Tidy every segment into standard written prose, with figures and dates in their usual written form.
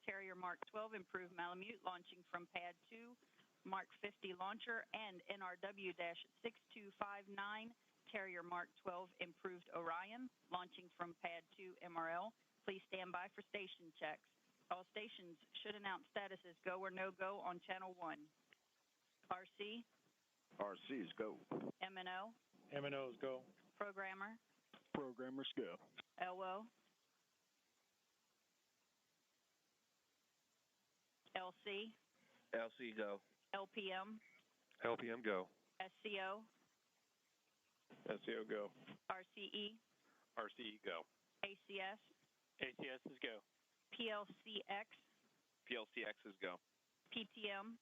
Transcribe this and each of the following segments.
Terrier Mark 12 improved Malamute launching from Pad 2, Mark 50 launcher, and NRW-6259 Terrier Mark 12 improved Orion launching from Pad 2 MRL. Please stand by for station checks. All stations should announce status as go or no go on Channel 1. RC. RC is go. MNO. MNO is go. Programmer. Programmers go. LO. LC. LC go. LPM. LPM go. SCO. SCO go. RCE. RCE go. ACS. ACS is go. PLCX. PLCX is go. PTM.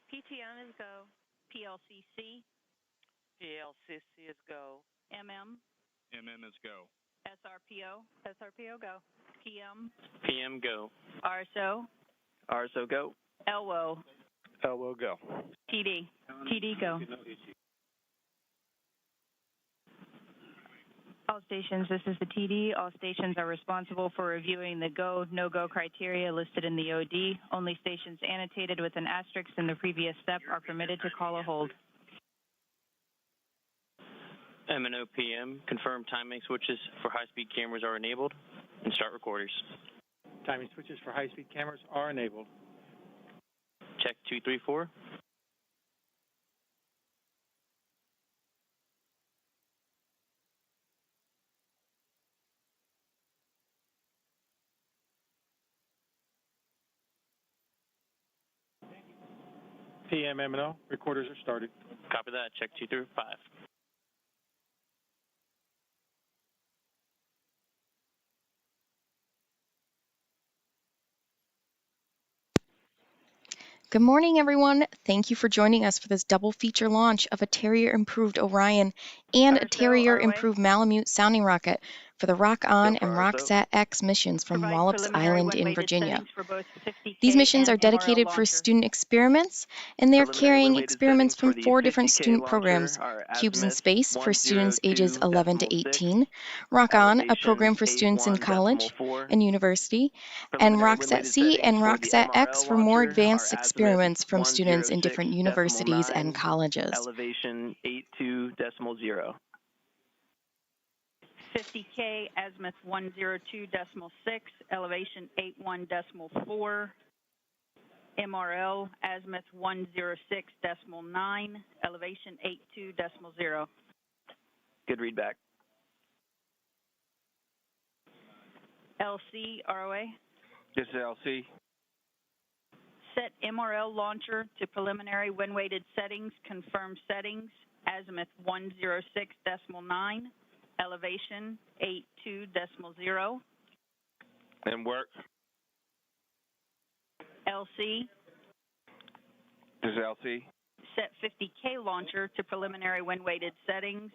PTM is go. PLCC. PLCC is go. MM. MM is go. SRPO. SRPO go. PM. PM go. RSO. RSO go. LWO. LWO go. TD. TD go. All stations, this is the TD. All stations are responsible for reviewing the go, no-go criteria listed in the OD. Only stations annotated with an asterisk in the previous step are permitted to call a hold. MNO PM, confirm timing switches for high-speed cameras are enabled, and start recorders. Timing switches for high-speed cameras are enabled. Check 2, 3, 4. PM MNO, recorders are started. Copy that. Check 2 through 5. Good morning, everyone. Thank you for joining us for this double feature launch of a Terrier Improved Orion and a Terrier Improved Malamute sounding rocket for the RockOn and RockSat-X missions from Wallops Island in Virginia. These missions are dedicated for student experiments, and they're carrying experiments from 4 different student programs: Cubes in Space for students ages 11 to 18, RockOn, a program for students in college and university, and RockSat-C and RockSat-X for more advanced experiments from students in different universities and colleges. Elevation 82.0. 50K, azimuth 102.6, elevation 81.4, MRL, azimuth 106.9, elevation 82.0. Good read back. LC, ROA. This is LC. Set MRL launcher to preliminary wind-weighted settings, confirm settings, azimuth 106.9, elevation 82.0. And work. LC. This is LC. Set 50K launcher to preliminary wind-weighted settings,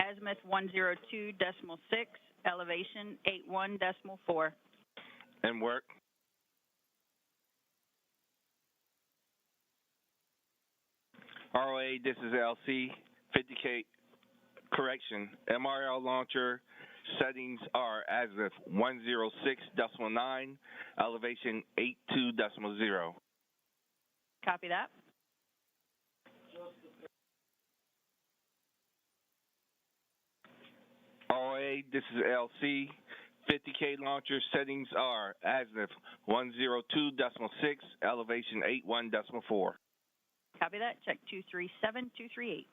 azimuth 102.6, elevation 81.4. And work. ROA, this is LC. 50K. Correction, MRL launcher settings are azimuth 106.9, elevation 82.0. Copy that. ROA, this is LC. 50K launcher settings are azimuth 102.6, elevation 81.4. Copy that. Check 237, 238.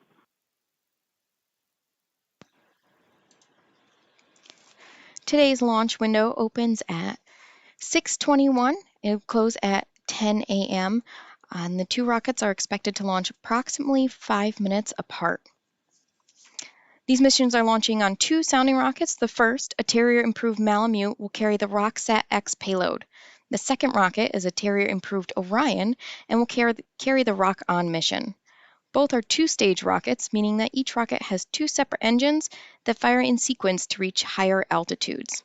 Today's launch window opens at 6:21. It will close at 10 a.m. And the 2 rockets are expected to launch approximately 5 minutes apart. These missions are launching on 2 sounding rockets. The first, a Terrier Improved Malamute, will carry the RockSat-X payload. The second rocket is a Terrier Improved Orion and will carry the RockOn mission. Both are 2-stage rockets, meaning that each rocket has 2 separate engines that fire in sequence to reach higher altitudes.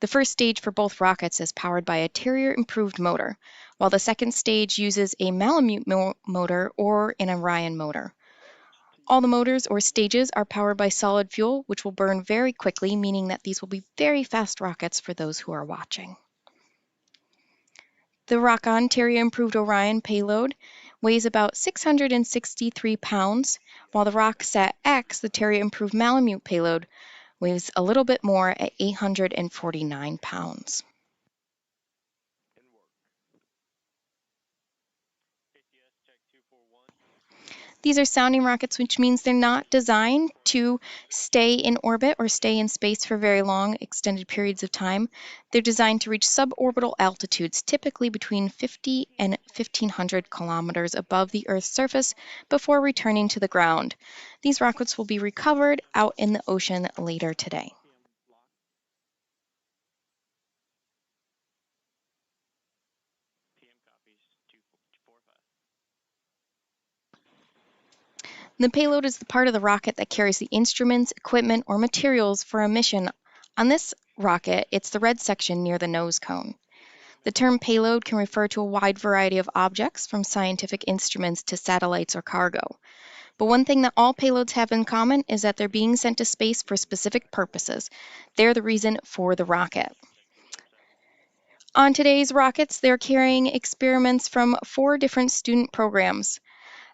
The first stage for both rockets is powered by a Terrier Improved motor, while the second stage uses a Malamute motor or an Orion motor. All the motors or stages are powered by solid fuel, which will burn very quickly, meaning that these will be very fast rockets for those who are watching. The RockOn Terrier Improved Orion payload weighs about 663 pounds, while the RockSat-X, the Terrier Improved Malamute payload, weighs a little bit more at 849 pounds. These are sounding rockets, which means they're not designed to stay in orbit or stay in space for very long, extended periods of time. They're designed to reach suborbital altitudes, typically between 50 and 1,500 kilometers above the Earth's surface, before returning to the ground. These rockets will be recovered out in the ocean later today. The payload is the part of the rocket that carries the instruments, equipment, or materials for a mission. On this rocket, it's the red section near the nose cone. The term payload can refer to a wide variety of objects, from scientific instruments to satellites or cargo. But one thing that all payloads have in common is that they're being sent to space for specific purposes. They're the reason for the rocket. On today's rockets, they're carrying experiments from 4 different student programs.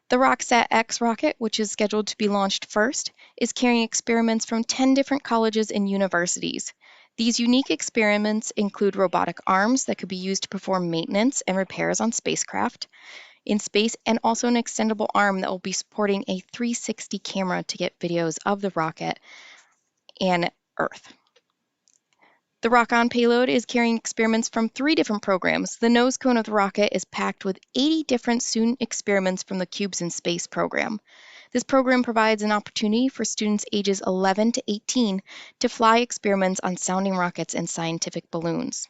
The RockSat-X rocket, which is scheduled to be launched first, is carrying experiments from 10 different colleges and universities. These unique experiments include robotic arms that could be used to perform maintenance and repairs on spacecraft in space, and also an extendable arm that will be supporting a 360 camera to get videos of the rocket and Earth. The RockOn payload is carrying experiments from 3 different programs. The nose cone of the rocket is packed with 80 different student experiments from the Cubes in Space program. This program provides an opportunity for students ages 11 to 18 to fly experiments on sounding rockets and scientific balloons.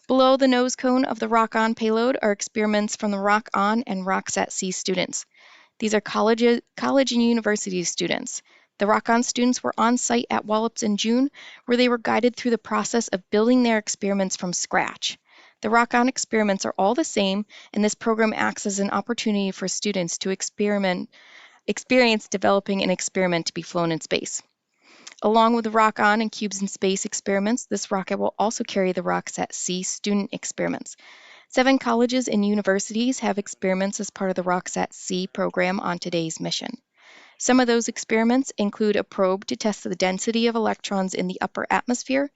Below the nose cone of the RockOn payload are experiments from the RockOn and RockSat-C students. These are college and university students. The RockOn students were on site at Wallops in June, where they were guided through the process of building their experiments from scratch. The RockOn experiments are all the same, and this program acts as an opportunity for students to experience developing an experiment to be flown in space. Along with the RockOn and Cubes in Space experiments, this rocket will also carry the RockSat-C student experiments. 7 colleges and universities have experiments as part of the RockSat-C program on today's mission. Some of those experiments include a probe to test the density of electrons in the upper atmosphere,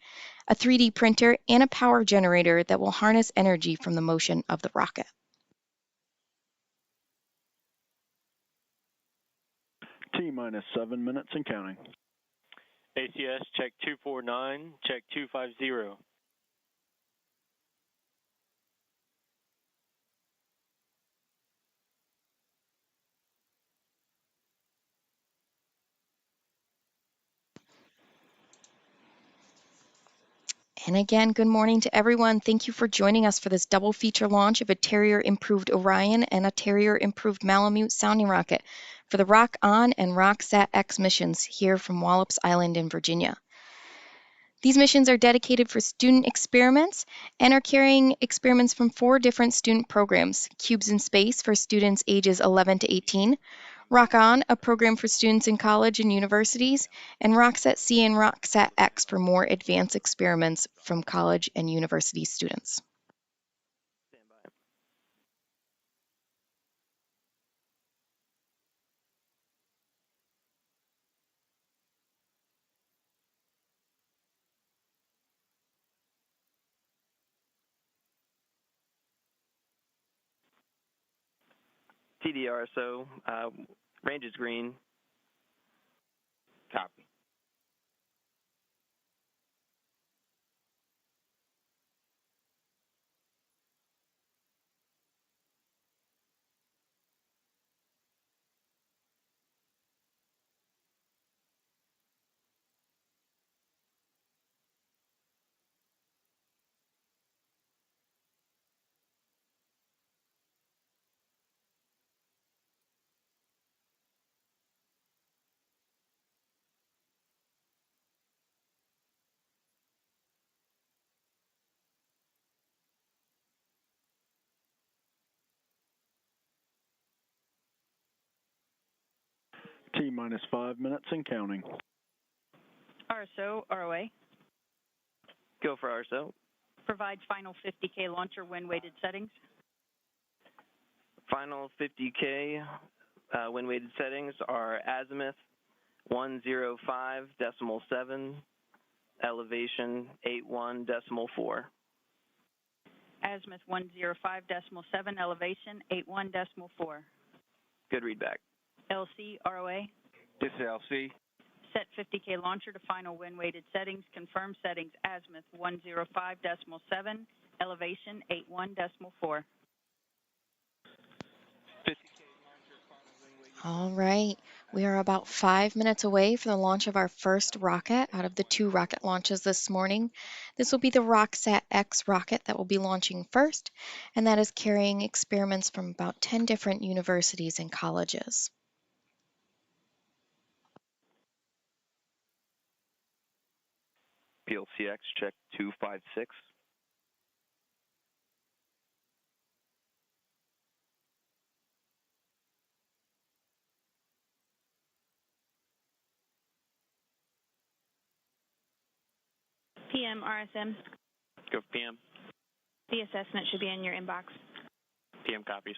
a 3D printer, and a power generator that will harness energy from the motion of the rocket. T-minus 7 minutes and counting. ACS, check 249, check 250. And again, good morning to everyone. Thank you for joining us for this double feature launch of a Terrier Improved Orion and a Terrier Improved Malamute sounding rocket for the RockOn and RockSat-X missions here from Wallops Island in Virginia. These missions are dedicated for student experiments and are carrying experiments from 4 different student programs: Cubes in Space for students ages 11 to 18, RockOn, a program for students in college and universities, and RockSat-C and RockSat-X for more advanced experiments from college and university students. TDRSO, range is green. Copy. T-minus 5 minutes and counting. RSO, ROA. Go for RSO. Provide final 50K launcher wind-weighted settings. Final 50K wind-weighted settings are azimuth 105.7, elevation 81.4. Azimuth 105.7, elevation 81.4. Good readback. LC, ROA. This is LC. Set 50K launcher to final wind-weighted settings. Confirm settings azimuth 105.7, elevation 81.4. All right, we are about 5 minutes away from the launch of our first rocket out of the 2 rocket launches this morning. This will be the RockSat-X rocket that will be launching first, and that is carrying experiments from about 10 different universities and colleges. PLCX check 256. PM, RSM. Go for PM. The assessment should be in your inbox. PM copies.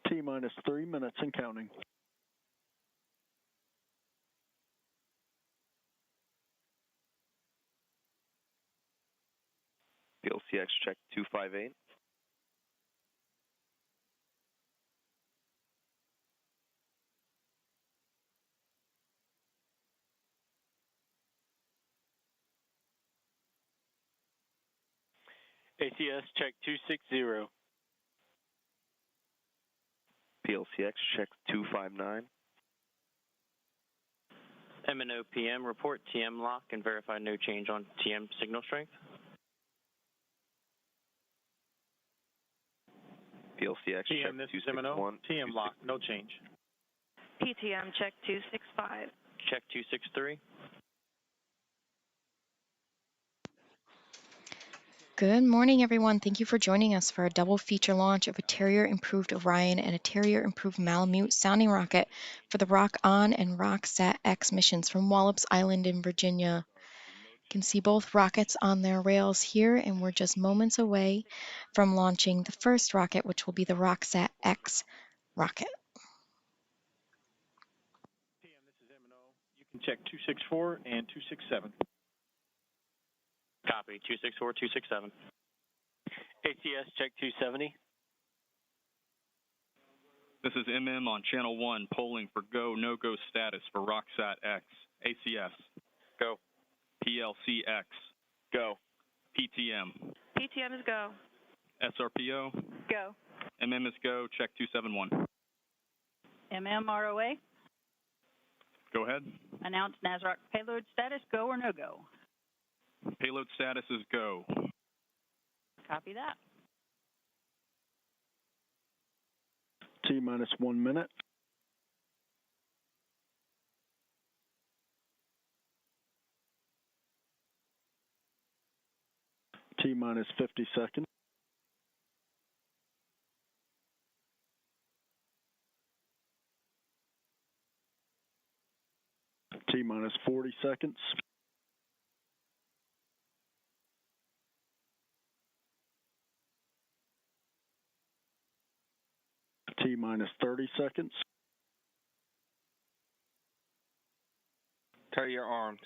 T-minus 3 minutes and counting. PLCX check 258. ACS check 260. PLCX check 259. MNO PM, report TM lock and verify no change on TM signal strength. PLCX TM, check this is MNO. 261. TM lock, no change. PTM, check 265. Check 263. Good morning, everyone. Thank you for joining us for a double feature launch of a Terrier Improved Orion and a Terrier Improved Malamute sounding rocket for the RockOn and RockSat-X missions from Wallops Island in Virginia. You can see both rockets on their rails here, and we're just moments away from launching the first rocket, which will be the RockSat-X rocket. TM, this is MNO. You can check 264 and 267. Copy, 264, 267. ACS check 270. This is MM on channel 1, polling for go, no-go status for RockSat-X. ACS. Go. PLCX. Go. PTM. PTM is go. SRPO. Go. MM is go, check 271. ROA. Go ahead. Announce NASROC payload status, go or no go. Payload status is go. Copy that. T-minus 1 minute. T-minus 50 seconds. T-minus 40 seconds. T-minus 30 seconds. Terrier armed.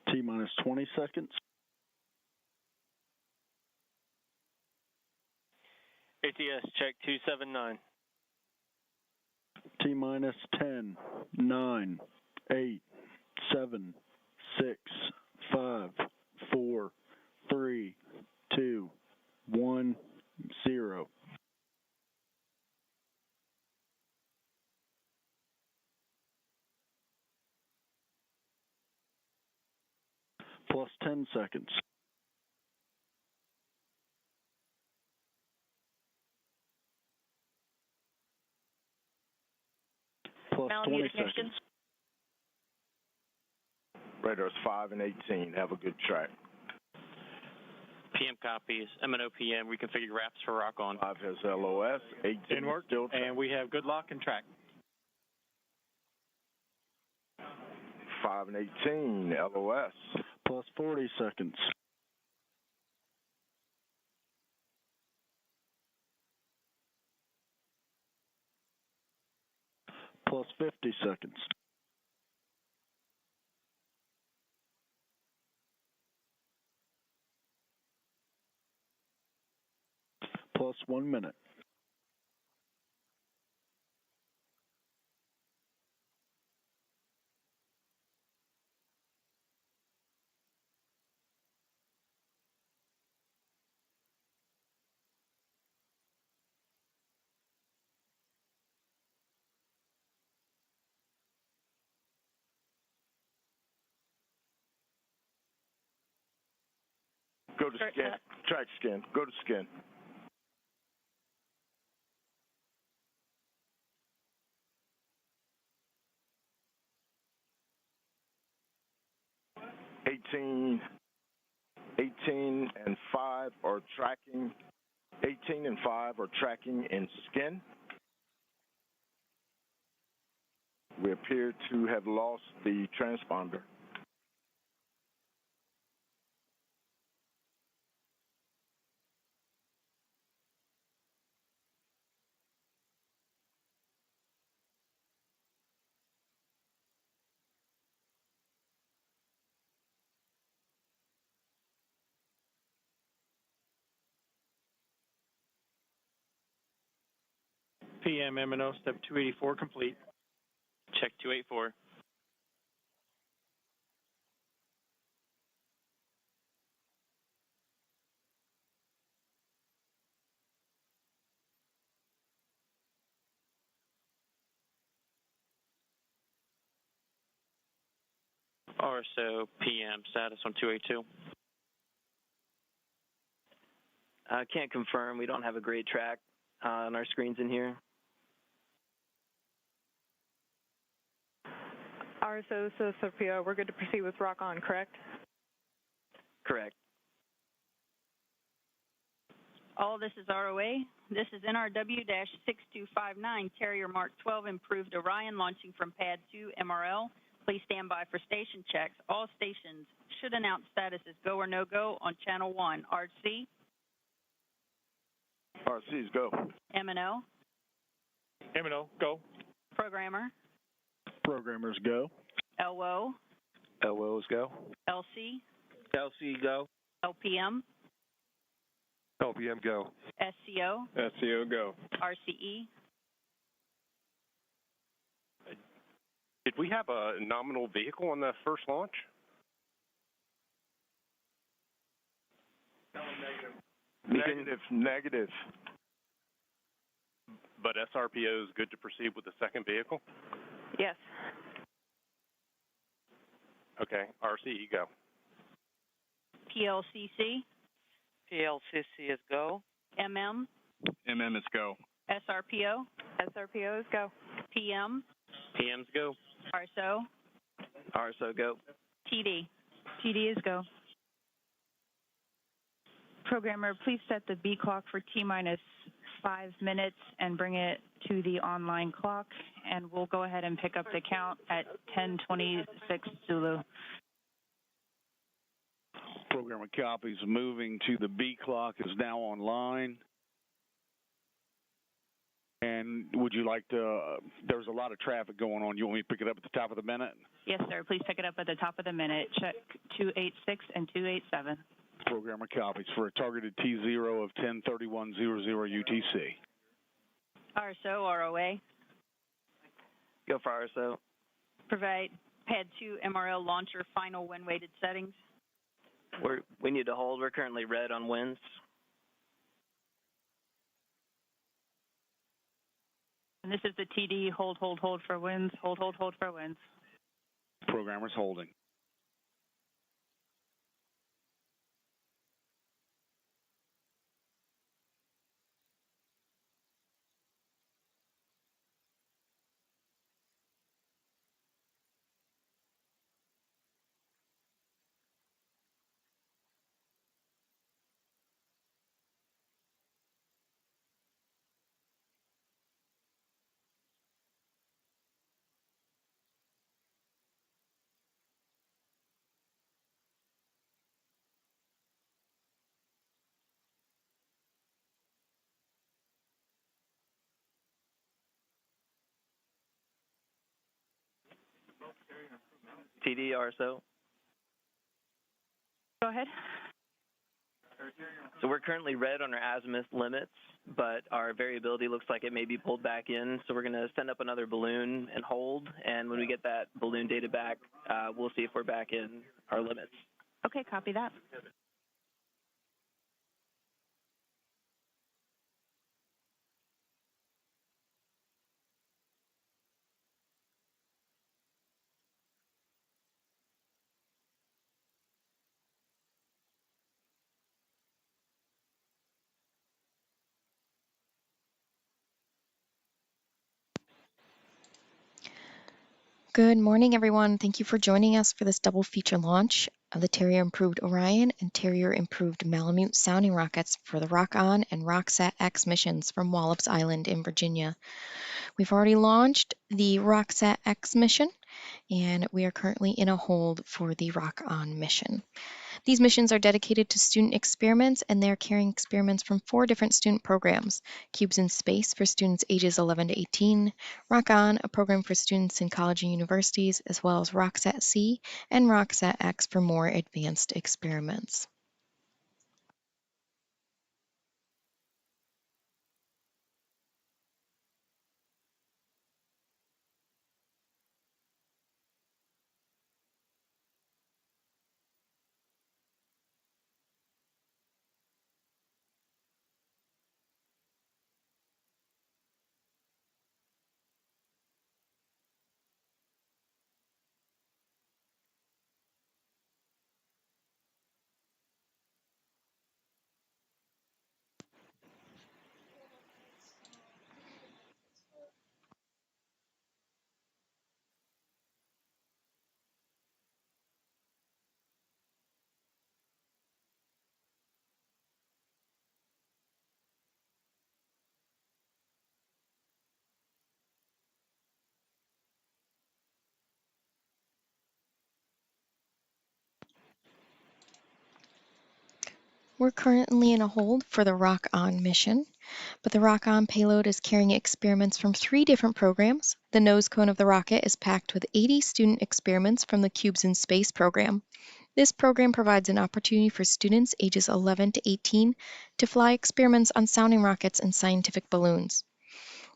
T-minus 20 seconds. ACS check 279. T-minus 10, 9, 8, 7, 6, 5, 4, 3, 2, 1, 0. plus 10 seconds. Plus 20 seconds. Radar's 5 and 18. Have a good track. PM copies. M&O PM. Reconfigure wraps for RockOn. 5 has LOS. 18 In work, still track. and we have good lock and track. 5 and 18. LOS. Plus 40 seconds. Plus 50 seconds. Plus 1 minute. Go to scan. Track scan. Go to scan. Eighteen and 5 are tracking. 18 and 5 are tracking in skin. We appear to have lost the transponder. PM M&O step 284 complete. Check 284. RSO PM status on 282. Can't confirm. We don't have a great track on our screens in here. RSO, so Sophia, we're good to proceed with RockOn, correct? Correct. All this is ROA. This is NRW-6259, Carrier Mark 12, improved Orion, launching from Pad 2 MRL. Please stand by for station checks. All stations should announce status as go or no go on Channel 1. RC. RC's go. M&O. M&O, go. Programmer. Programmers go. LO. LOs go. LC. LC go. LPM. LPM go. SCO. SCO, go. RCE. Did we have a nominal vehicle on the first launch? Negative. But SRPO is good to proceed with the second vehicle? Yes. Okay, RCE, go. PLCC. PLCC is go. MM. MM is go. SRPO. SRPO is go. PM. PM's go. RSO. RSO go. TD. TD is go. Programmer, please set the B clock for T-minus 5 minutes and bring it to the online clock, and we'll go ahead and pick up the count at 10:26 Zulu. Programmer copies. Moving to the B clock is now online. And would you like to, there's a lot of traffic going on. You want me to pick it up at the top of the minute? Yes, sir. Please pick it up at the top of the minute. Check 286 and 287. Programmer copies for a targeted T0 of 10:31:00 UTC. RSO, ROA. Go for RSO. Provide Pad 2 MRL launcher final wind-weighted settings. We need to hold. We're currently red on winds. And this is the TD, hold for winds, hold for winds. Programmer's holding. TD, RSO. Go ahead. So we're currently red on our azimuth limits, but our variability looks like it may be pulled back in. So we're going to send up another balloon and hold. And when we get that balloon data back, we'll see if we're back in our limits. Okay, copy that. Good morning, everyone. Thank you for joining us for this double feature launch of the Terrier Improved Orion and Terrier Improved Malamute sounding rockets for the RockOn and RockSat-X missions from Wallops Island in Virginia. We've already launched the RockSat-X mission, and we are currently in a hold for the RockOn mission. These missions are dedicated to student experiments, and they're carrying experiments from 4 different student programs: Cubes in Space for students ages 11 to 18, RockOn, a program for students in college and universities, as well as RockSat-C and RockSat-X for more advanced experiments. We're currently in a hold for the RockOn mission, but the RockOn payload is carrying experiments from 3 different programs. The nose cone of the rocket is packed with 80 student experiments from the Cubes in Space program. This program provides an opportunity for students ages 11 to 18 to fly experiments on sounding rockets and scientific balloons.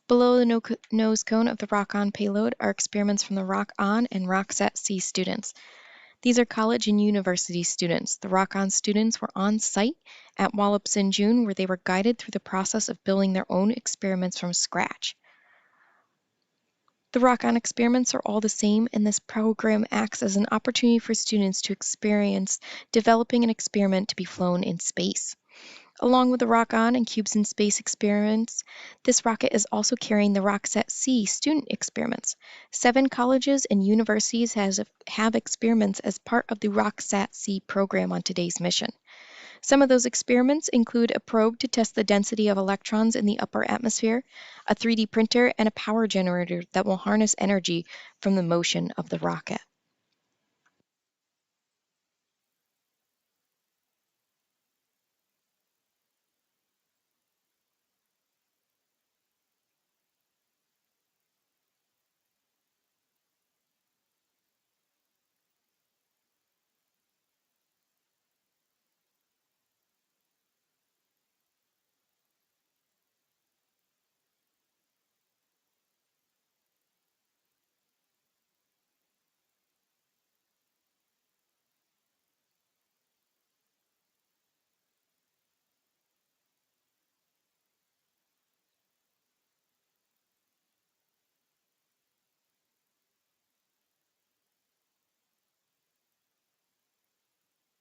Below the nose cone of the RockOn payload are experiments from the RockOn and RockSat-C students. These are college and university students. The RockOn students were on site at Wallops in June, where they were guided through the process of building their own experiments from scratch. The RockOn experiments are all the same, and this program acts as an opportunity for students to experience developing an experiment to be flown in space. Along with the RockOn and Cubes in Space experiments, this rocket is also carrying the RockSat-C student experiments. 7 colleges and universities have experiments as part of the RockSat-C program on today's mission. Some of those experiments include a probe to test the density of electrons in the upper atmosphere, a 3D printer, and a power generator that will harness energy from the motion of the rocket.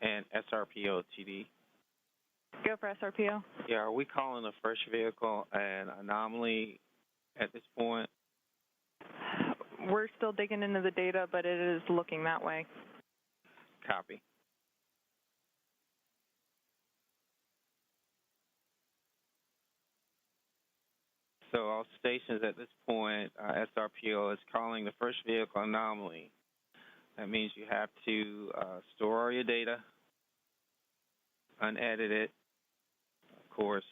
And SRPO TD. Go for SRPO. Yeah, are we calling the first vehicle an anomaly at this point? We're still digging into the data, but it is looking that way. Copy. So all stations at this point, SRPO is calling the first vehicle anomaly. That means you have to store all your data, unedit it, of course,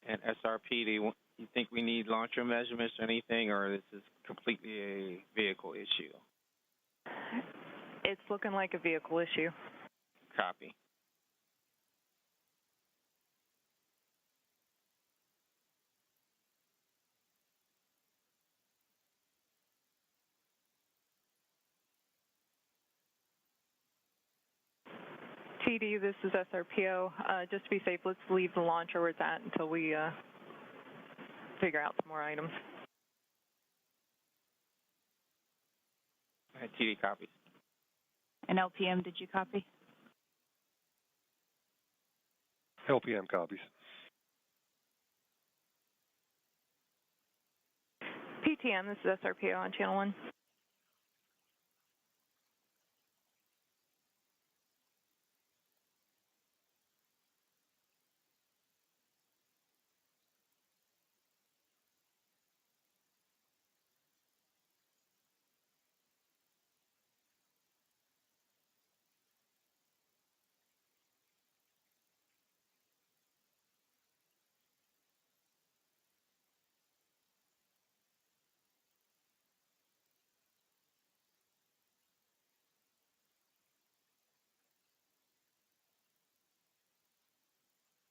and SRPD you think we need launcher measurements or anything, or this is completely a vehicle issue? It's looking like a vehicle issue. Copy. TD, this is SRPO. Just to be safe, let's leave the launcher where it's at until we figure out some more items. TD copies. And LPM, did you copy? LPM copies. PTM, this is SRPO on channel 1.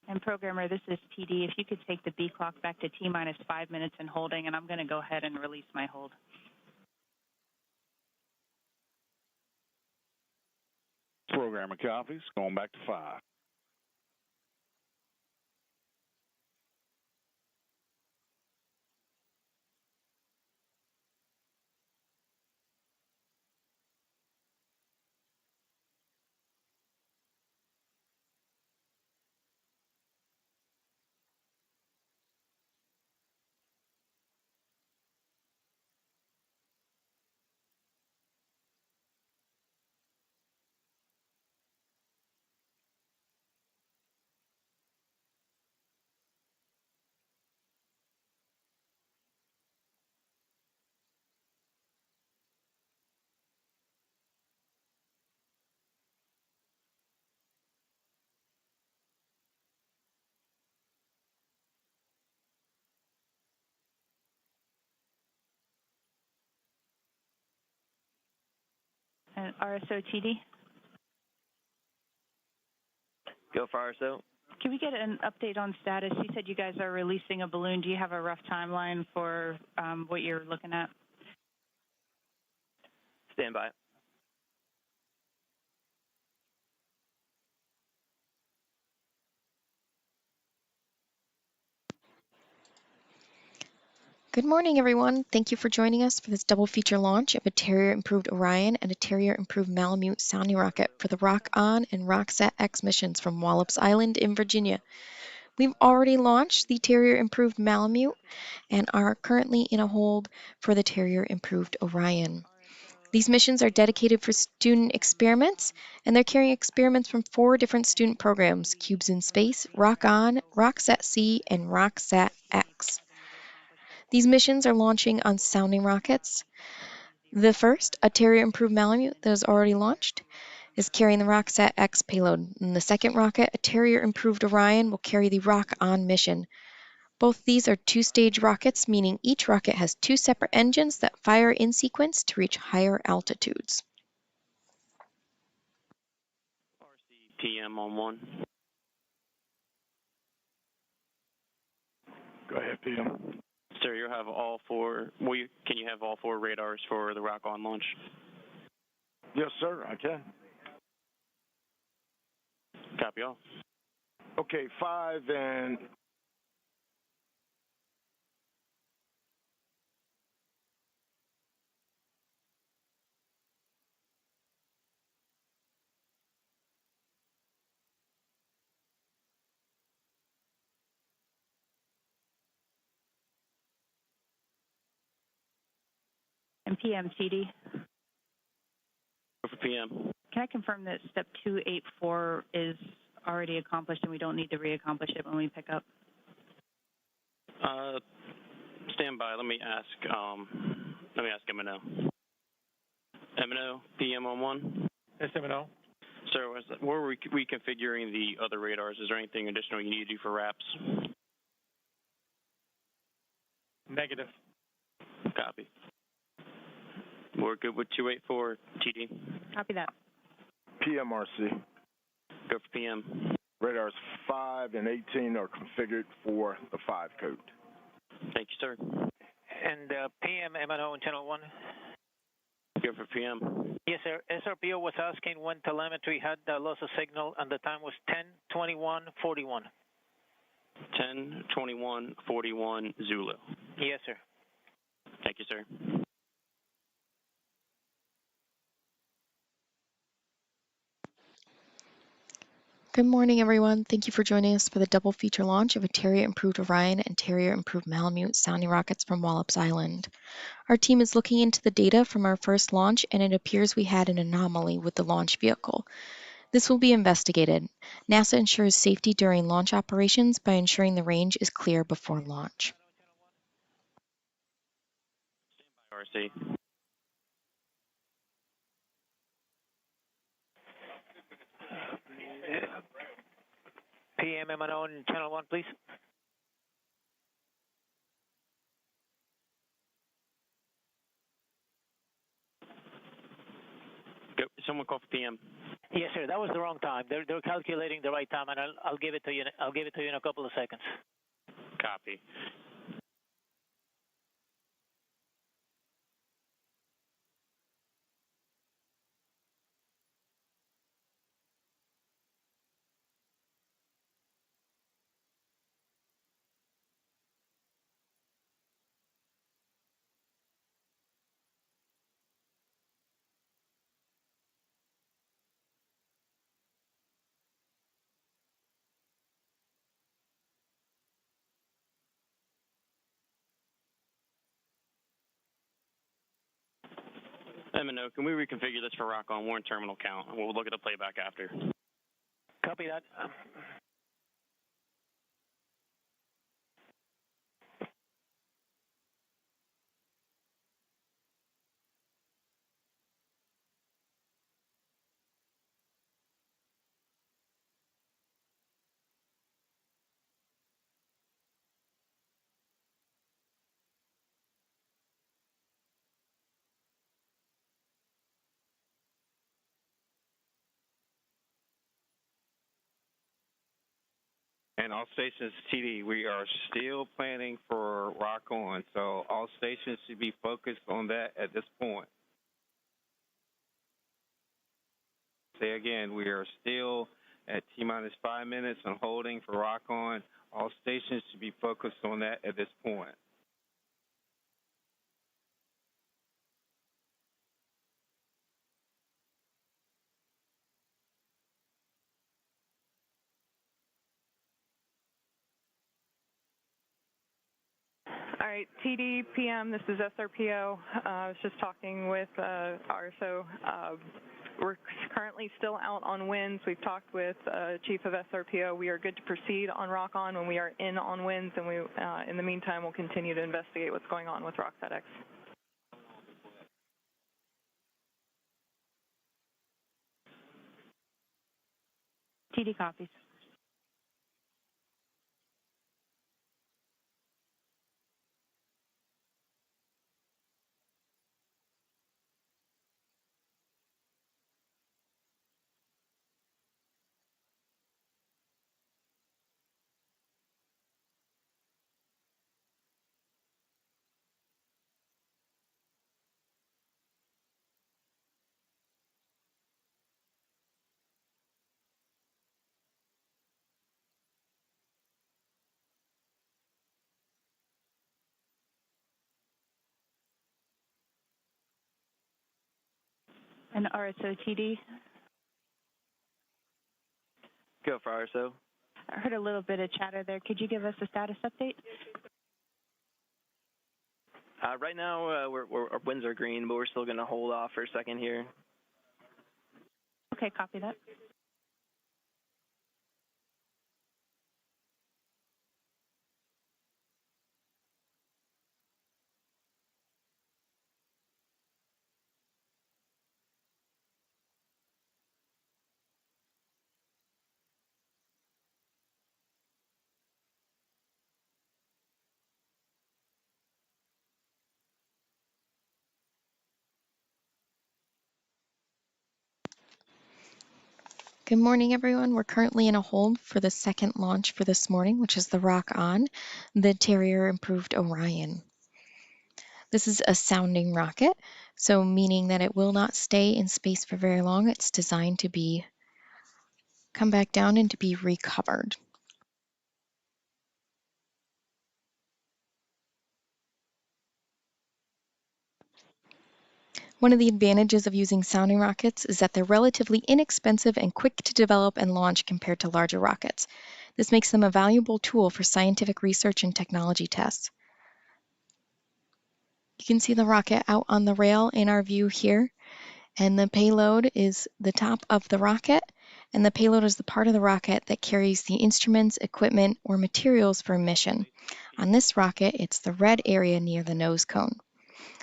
And programmer, this is TD. If you could take the B clock back to T-minus 5 minutes and holding, and I'm going to go ahead and release my hold. Programmer copies. Going back to 5. And RSO TD? Go for RSO. Can we get an update on status? You said you guys are releasing a balloon. Do you have a rough timeline for what you're looking at? Stand by. Good morning, everyone. Thank you for joining us for this double feature launch of a Terrier Improved Orion and a Terrier Improved Malamute sounding rocket for the RockOn and RockSat-X missions from Wallops Island in Virginia. We've already launched the Terrier Improved Malamute and are currently in a hold for the Terrier Improved Orion. These missions are dedicated for student experiments, and they're carrying experiments from 4 different student programs: Cubes in Space, RockOn, RockSat-C, and RockSat-X. These missions are launching on sounding rockets. The first, a Terrier Improved Malamute that is already launched, is carrying the RockSat-X payload. And the second rocket, a Terrier Improved Orion, will carry the RockOn mission. Both these are 2-stage rockets, meaning each rocket has 2 separate engines that fire in sequence to reach higher altitudes. PM on 1. Go ahead, PM. Sir, you'll have all 4. Can you have all 4 radars for the RockOn launch? Yes, sir, I can. Copy all. Okay, 5 and... And PM TD? Go for PM. Can I confirm that step 284 is already accomplished and we don't need to reaccomplish it when we pick up? Stand by. Let me ask M&O. M&O, PM on 1. Yes, M&O. Sir, where are we reconfiguring the other radars? Is there anything additional you need to do for RAPs? Negative. Copy. We're good with 284, TD. Copy that. PMRC. Go for PM. Radars 5 and 18 are configured for the 5 code. Thank you, sir. And PM MNO and Channel 1. Go for PM. Yes, sir. SRPO was asking when telemetry had loss of signal, and the time was 10:21:41. 10:21:41 Zulu. Yes, sir. Thank you, sir. Good morning, everyone. Thank you for joining us for the double feature launch of a Terrier Improved Orion and Terrier Improved Malamute sounding rockets from Wallops Island. Our team is looking into the data from our first launch, and it appears we had an anomaly with the launch vehicle. This will be investigated. NASA ensures safety during launch operations by ensuring the range is clear before launch. RC. PM MNO and Channel 1, please. Go. Someone call for PM. Yes, sir. That was the wrong time. They're calculating the right time, and I'll give it to you. I'll give it to you in a couple of seconds. Copy. MNO, can we reconfigure this for RockOn? We're in terminal count, and we'll look at the playback after. Copy that. And all stations, TD, we are still planning for RockOn, so all stations should be focused on that at this point. Say again, we are still at T-minus 5 minutes on holding for RockOn. All stations should be focused on that at this point. All right, TD, PM, this is SRPO. I was just talking with RSO. We're currently still out on winds. We've talked with Chief of SRPO. We are good to proceed on RockOn when we are in on winds, and we, in the meantime, will continue to investigate what's going on with RockSat-X. TD copies. And RSO TD. Go for RSO. I heard a little bit of chatter there. Could you give us a status update? Right now, our winds are green, but we're still going to hold off for a second here. Okay, copy that. Good morning, everyone. We're currently in a hold for the second launch for this morning, which is the RockOn, the Terrier Improved Orion. This is a sounding rocket, so meaning that it will not stay in space for very long. It's designed to come back down and to be recovered. One of the advantages of using sounding rockets is that they're relatively inexpensive and quick to develop and launch compared to larger rockets. This makes them a valuable tool for scientific research and technology tests. You can see the rocket out on the rail in our view here, and the payload is the top of the rocket, and the payload is the part of the rocket that carries the instruments, equipment, or materials for a mission. On this rocket, it's the red area near the nose cone.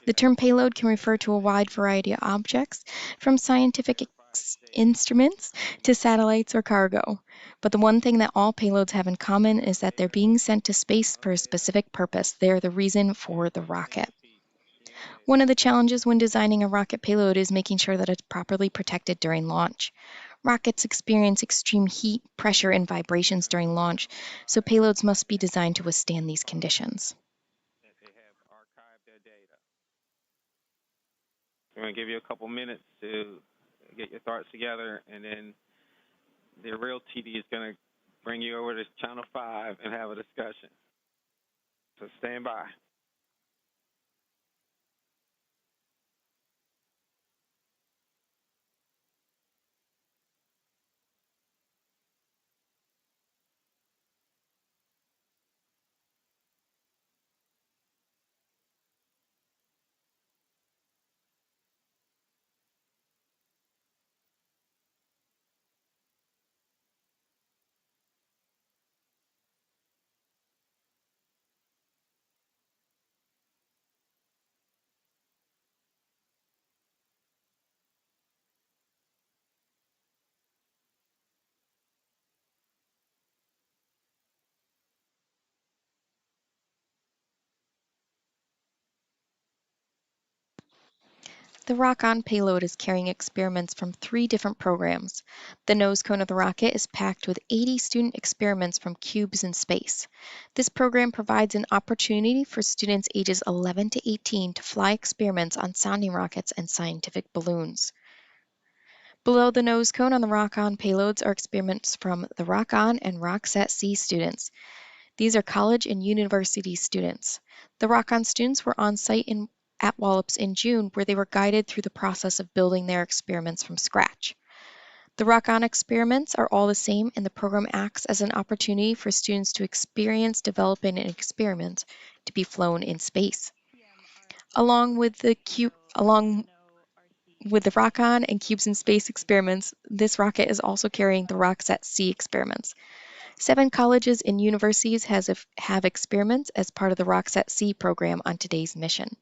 The term payload can refer to a wide variety of objects, from scientific instruments to satellites or cargo. But the one thing that all payloads have in common is that they're being sent to space for a specific purpose. They're the reason for the rocket. One of the challenges when designing a rocket payload is making sure that it's properly protected during launch. Rockets experience extreme heat, pressure, and vibrations during launch, so payloads must be designed to withstand these conditions. We're going to give you a couple minutes to get your thoughts together, and then the real TD is going to bring you over to Channel 5 and have a discussion. So stand by. The RockOn payload is carrying experiments from 3 different programs. The nose cone of the rocket is packed with 80 student experiments from Cubes in Space. This program provides an opportunity for students ages 11 to 18 to fly experiments on sounding rockets and scientific balloons. Below the nose cone on the RockOn payloads are experiments from the RockOn and RockSat-C students. These are college and university students. The RockOn students were on site at Wallops in June, where they were guided through the process of building their experiments from scratch. The RockOn experiments are all the same, and the program acts as an opportunity for students to experience developing an experiment to be flown in space. Along with the RockOn and Cubes in Space experiments, this rocket is also carrying the RockSat-C experiments. 7 colleges and universities have experiments as part of the RockSat-C program on today's mission.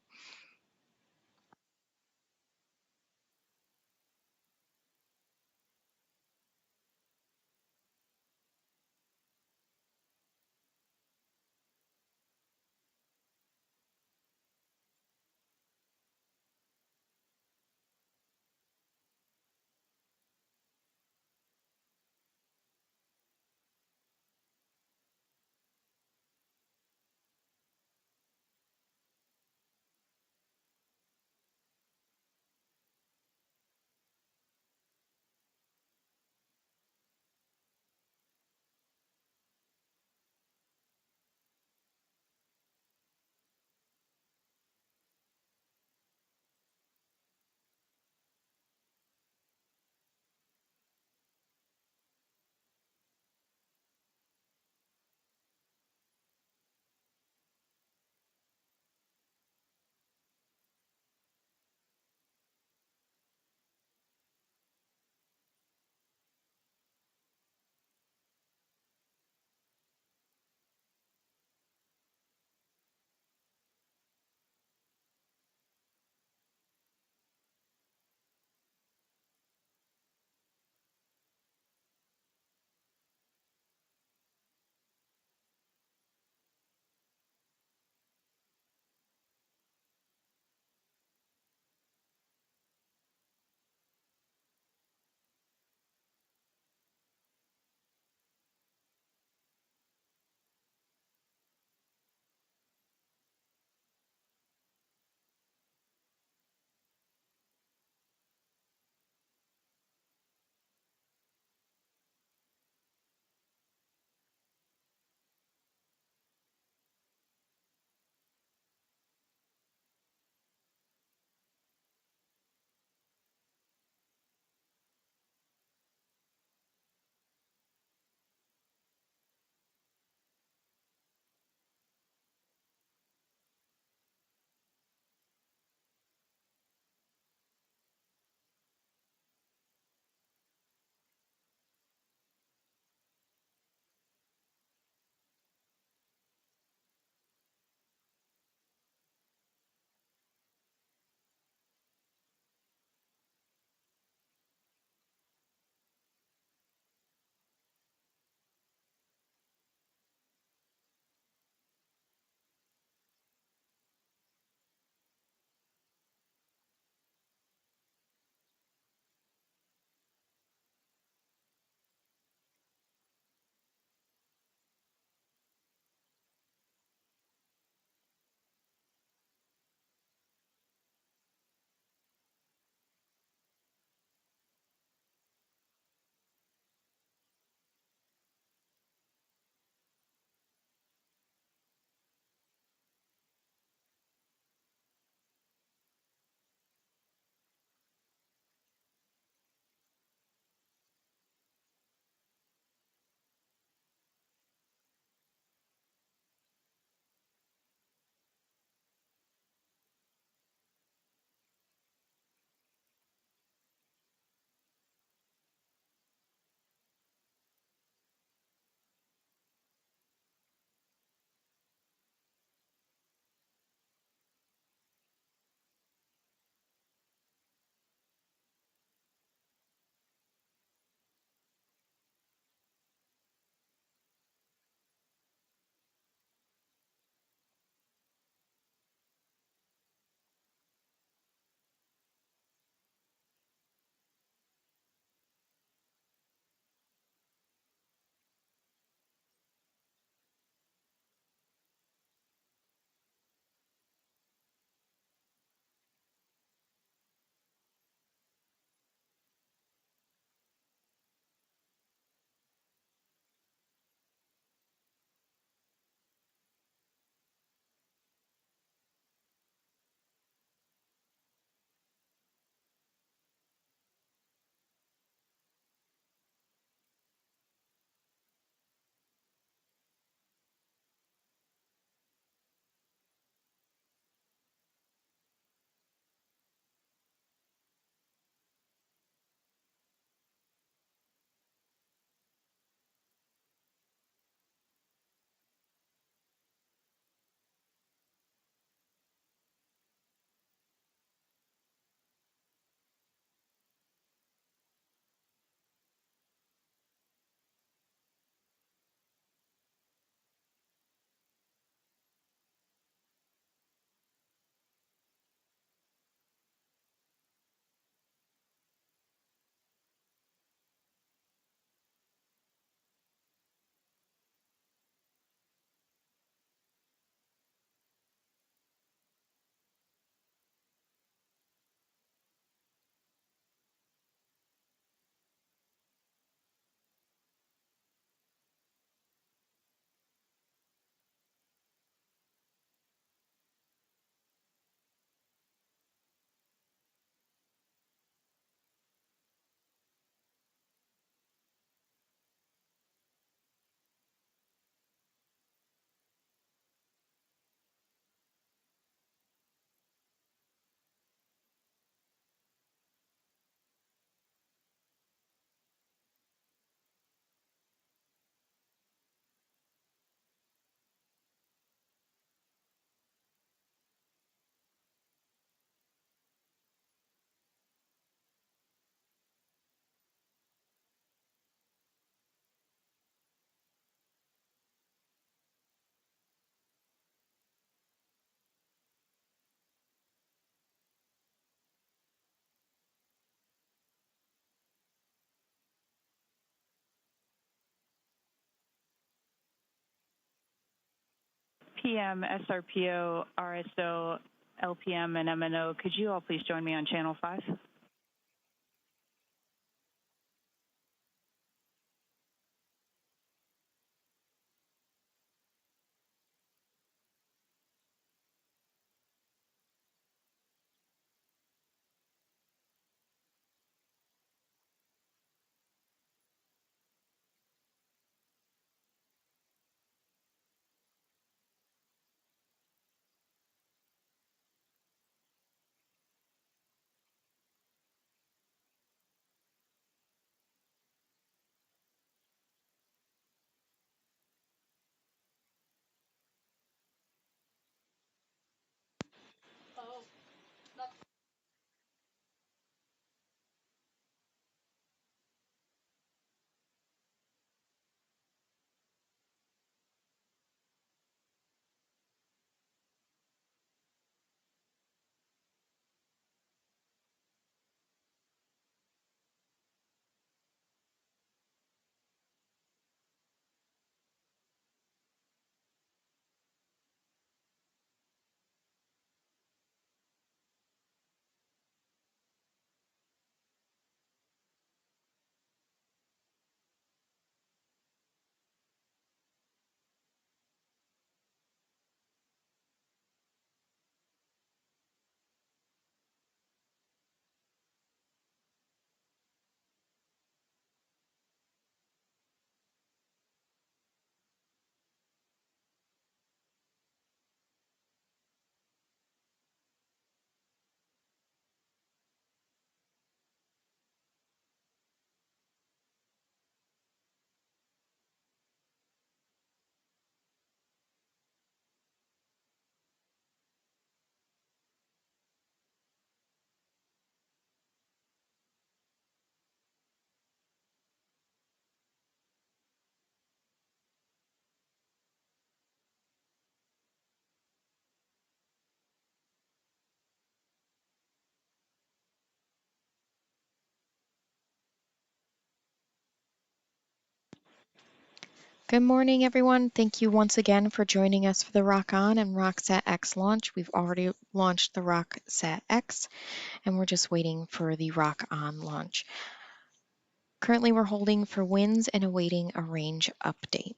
PM, SRPO, RSO, LPM, and MNO, could you all please join me on channel 5? Good morning, everyone. Thank you once again for joining us for the RockOn and RockSat-X launch. We've already launched the RockSat-X, and we're just waiting for the RockOn launch. Currently, we're holding for winds and awaiting a range update.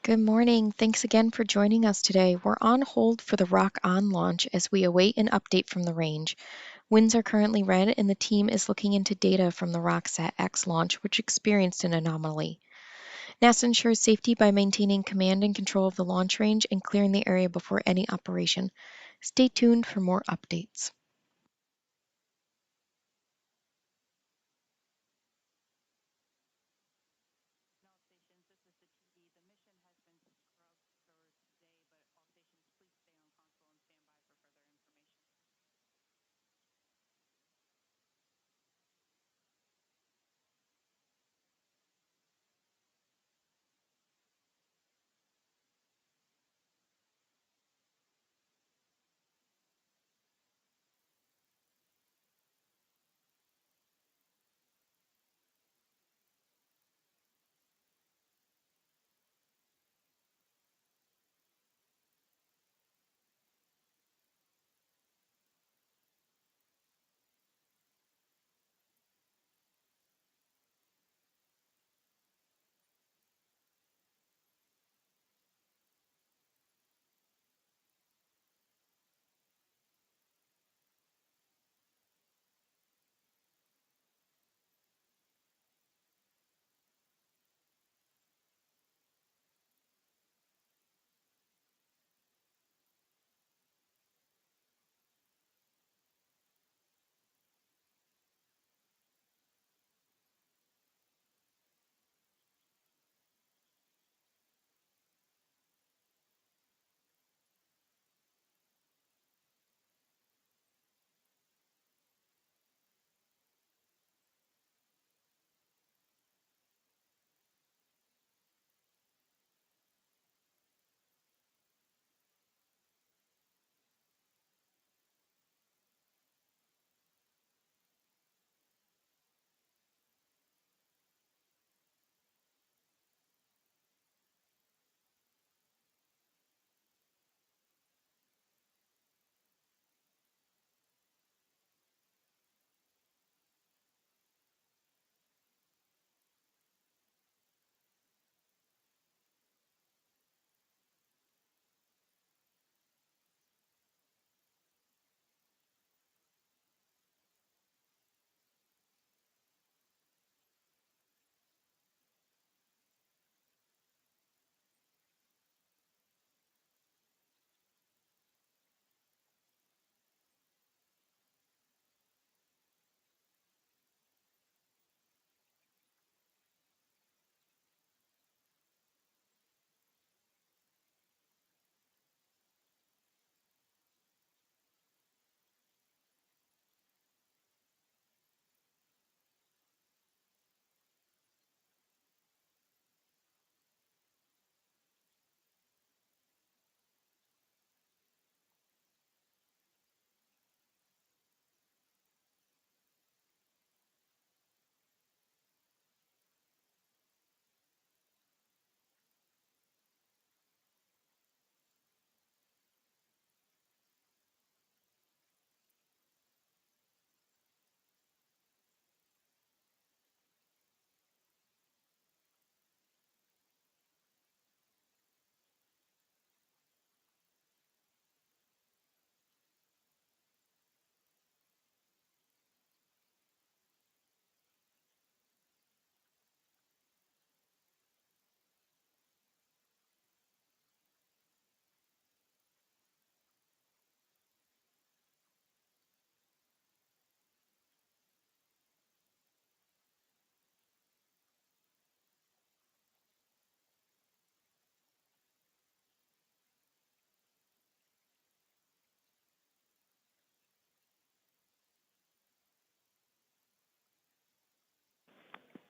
Good morning. Thanks again for joining us today. We're on hold for the RockOn launch as we await an update from the range. Winds are currently red, and the team is looking into data from the RockSat-X launch, which experienced an anomaly. NASA ensures safety by maintaining command and control of the launch range and clearing the area before any operation. Stay tuned for more updates.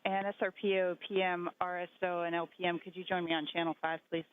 And SRPO, PM, RSO, and LPM, could you join me on channel 5, please?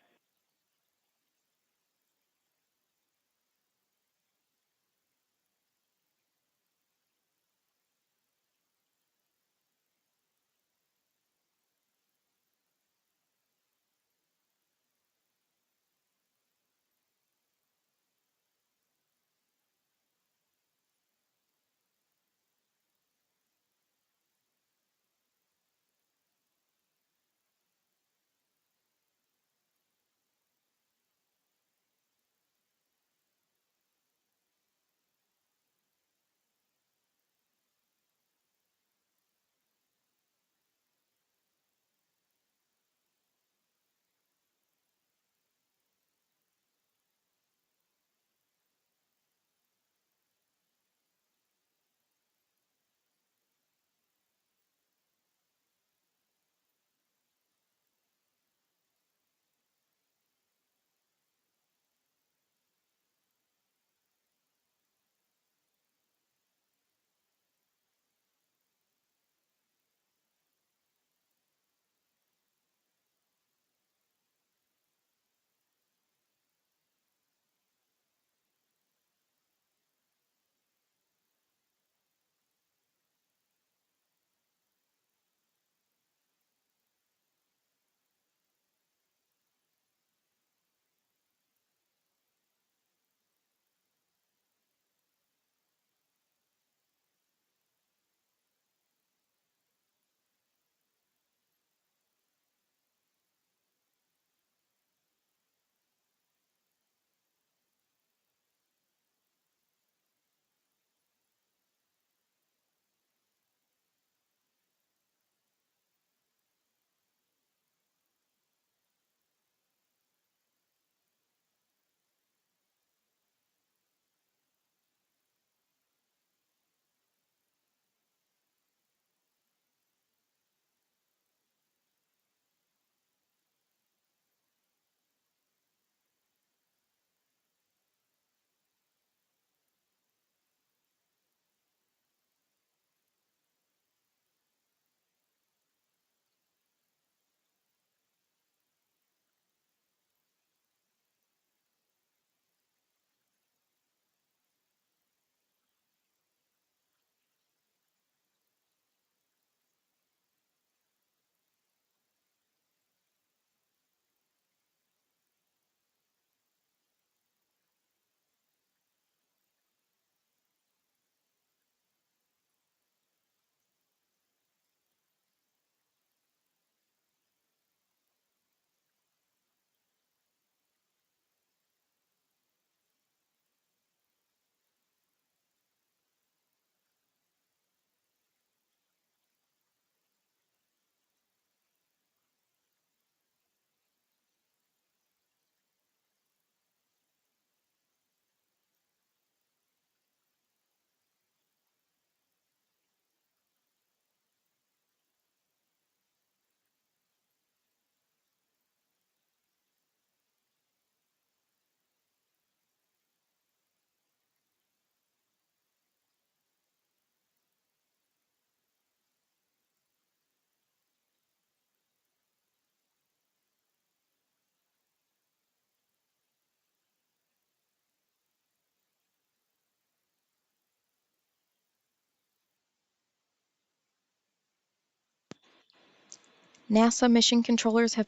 NASA mission controllers have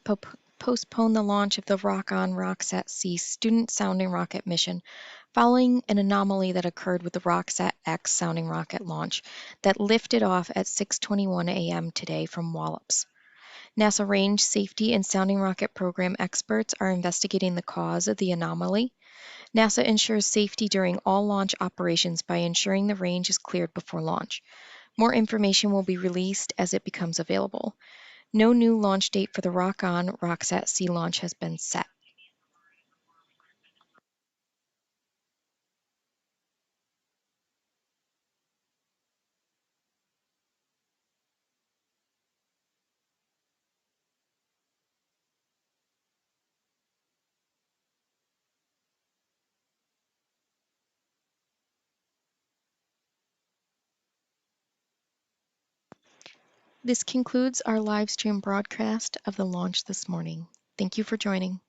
postponed the launch of the RockOn RockSat-C student sounding rocket mission following an anomaly that occurred with the RockSat-X sounding rocket launch that lifted off at 6:21 a.m. today from Wallops. NASA Range Safety and Sounding Rocket Program experts are investigating the cause of the anomaly. NASA ensures safety during all launch operations by ensuring the range is cleared before launch. More information will be released as it becomes available. No new launch date for the RockOn RockSat-C launch has been set. This concludes our live stream broadcast of the launch this morning. Thank you for joining.